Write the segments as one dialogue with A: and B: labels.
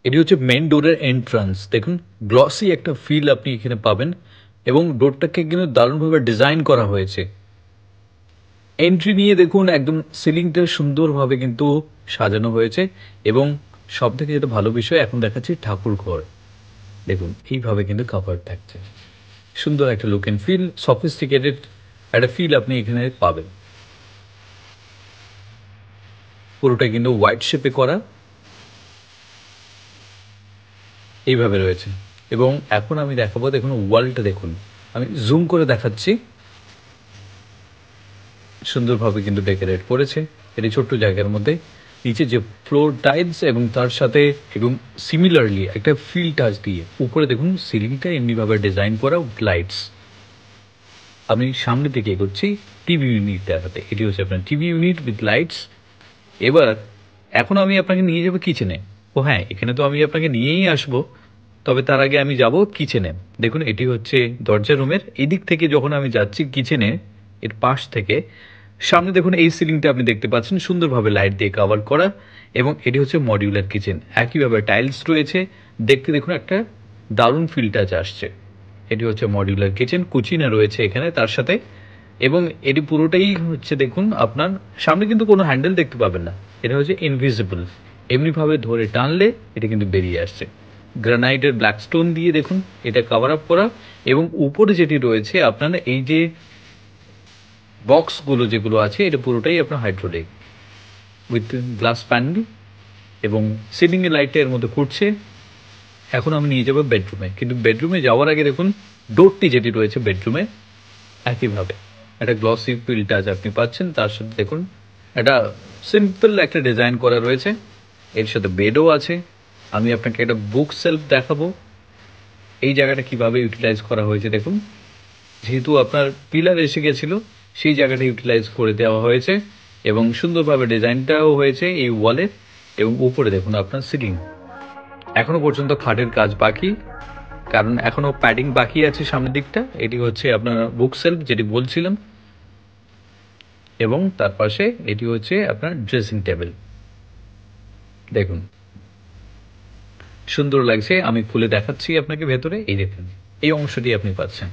A: এটি হচ্ছে মেইন ডোরের এন্ট্রান্স। দেখুন গ্লসি একটা ফিল আপনি এখানে পাবেন এবং ডোরটাকে কিন্তু দারুণভাবে ডিজাইন করা হয়েছে। এন্ট্রি নিয়ে দেখুন একদম সিলিংটা সুন্দরভাবে কিন্তু সাজানো হয়েছে এবং সব থেকে যেটা ভালো বিষয় এখন দেখাচ্ছি ঠাকুর ঘর। দেখুন এইভাবে কিন্তু কাভার থাকছে, সুন্দর একটা লুক এন্ড ফিল, সফিস্টিকেটেড একটা ফিল আপনি এখানে পাবেন। পুরোটা কিন্তু হোয়াইট শেপে করা এইভাবে রয়েছে। এবং এখন আমি দেখাবো, দেখুন ওয়ালটা দেখুন, আমি জুম করে দেখাচ্ছি, সুন্দরভাবে কিন্তু ডেকোরেট করেছে এটি ছোট্ট জায়গার মধ্যে। নিচে যে ফ্লোর টাইলস এবং তার সাথে এবং সিমিলারলি একটা ফিল টাচ দিয়ে উপরে দেখুন সিলিংটা এমনিভাবে ডিজাইন করা লাইটস। আমি সামনে দিকে এগোচ্ছি টিভি ইউনিট দেখাতে। এটি হচ্ছে আপনার টিভি ইউনিট উইথ লাইটস। এবার এখন আমি আপনাকে নিয়ে যাবো কিচেনে। ও হ্যাঁ, এখানে তো আমি আপনাকে নিয়েই আসবো, তবে তার আগে আমি যাব কিচেনে। দেখুন এটি হচ্ছে দরজা রুমের এদিক থেকে যখন আমি যাচ্ছি কিচেনে, এর পাশ থেকে সামনে দেখুন এই সিলিংটা আপনি দেখতে পাচ্ছেন সুন্দরভাবে লাইট দিয়ে কাভার করা এবং এটি হচ্ছে মডিউলার কিচেন। একইভাবে টাইলস রয়েছে, দেখতে দেখুন একটা দারুণ ফিল টাচ আসছে। এটি হচ্ছে মডিউলার কিচেন, কুচিনা রয়েছে এখানে তার সাথে। এবং এটি পুরোটাই হচ্ছে দেখুন আপনার সামনে কিন্তু কোনো হ্যান্ডেল দেখতে পাবেন না, এটা হচ্ছে ইনভিজিবল। এমনিভাবে ধরে টানলে এটা কিন্তু বেরিয়ে আসছে। গ্রানাইটের ব্ল্যাক স্টোন দিয়ে দেখুন এটা কভার আপ করা এবং উপরে যেটি রয়েছে আপনার এই যে বক্সগুলো যেগুলো আছে এটা পুরোটাই আপনার হাইড্রোলিক উইথ গ্লাস প্যানেল এবং সিলিংয়ের লাইটটা এর মধ্যে ফুটছে। এখন আমি নিয়ে যাবো বেডরুমে, কিন্তু বেডরুমে যাওয়ার আগে দেখুন ডোরটি যেটি রয়েছে বেডরুমে একইভাবে একটা গ্লসি ফিল টাচ আপনি পাচ্ছেন। তার সাথে দেখুন একটা সিম্পল একটা ডিজাইন করা রয়েছে, এর সাথে বেডও আছে। আমি আপনাকে একটা বুক সেলফ দেখাবো, এই জায়গাটা কিভাবে ইউটিলাইজ করা হয়েছে দেখুন। যেহেতু আপনার পিলার এসে গেছিলো সেই জায়গাটা ইউটিলাইজ করে দেওয়া হয়েছে এবং সুন্দরভাবে ডিজাইনটাও হয়েছে এই ওয়ালের। এবং উপরে দেখুন আপনার সিলিং, এখনো পর্যন্ত খাটের কাজ বাকি, কারণ এখনো প্যাডিং বাকি আছে সামনের দিকটা। এটি হচ্ছে আপনার বুক সেলফ যেটি বলছিলাম এবং তার পাশে এটি হচ্ছে আপনার ড্রেসিং টেবিল। দেখুন সুন্দর লাগছে, আমি খুলে দেখাচ্ছি আপনাকে ভেতরে। এই দেখুন এই অংশটি আপনি পাচ্ছেন,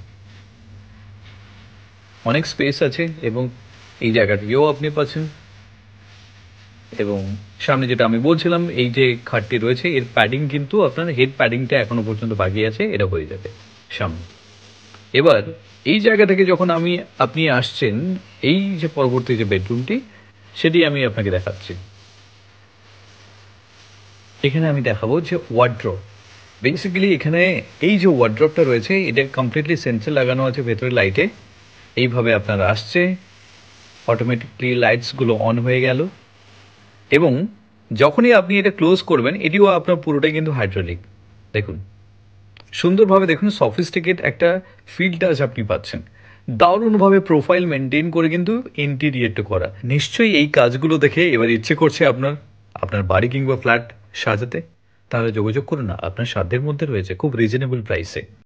A: অনেক স্পেস আছে এবং এই জায়গাটিও আপনি পাচ্ছেন। এবং সামনে যেটা আমি বলছিলাম এই যে খাটটি রয়েছে এর প্যাডিং কিন্তু আপনার হেড প্যাডিংটা এখনো পর্যন্ত বাকি আছে, এটা হয়ে যাবে সামনে। এবার এই জায়গা থেকে যখন আপনি আসছেন এই যে পরবর্তী যে বেডরুমটি সেটি আমি আপনাকে দেখাচ্ছি। এখানে আমি দেখাবো যে ওয়ার্ড্রপ। বেসিক্যালি এখানে এই যে ওয়ার্ড্রপটা রয়েছে এটা কমপ্লিটলি সেন্সর লাগানো আছে ভেতরে লাইটে। এইভাবে আপনার আসছে, অটোমেটিকলি লাইটসগুলো অন হয়ে গেল এবং যখনই আপনি এটা ক্লোজ করবেন এটিও আপনার পুরোটাই কিন্তু হাইড্রোলিক। দেখুন সুন্দরভাবে দেখুন সফিস্টিকেট একটা ফিল টাচ আপনি পাচ্ছেন। দারুণভাবে প্রোফাইল মেনটেন করে কিন্তু ইন্টেরিয়রটা করা। নিশ্চয়ই এই কাজগুলো দেখে এবার ইচ্ছে করছে আপনার আপনার বাড়ি কিংবা ফ্ল্যাট সাজাতে। তাহলে যোগাযোগ করুন না, আপনার সাধ্যের মধ্যে রয়েছে, খুব রিজনেবল প্রাইসে।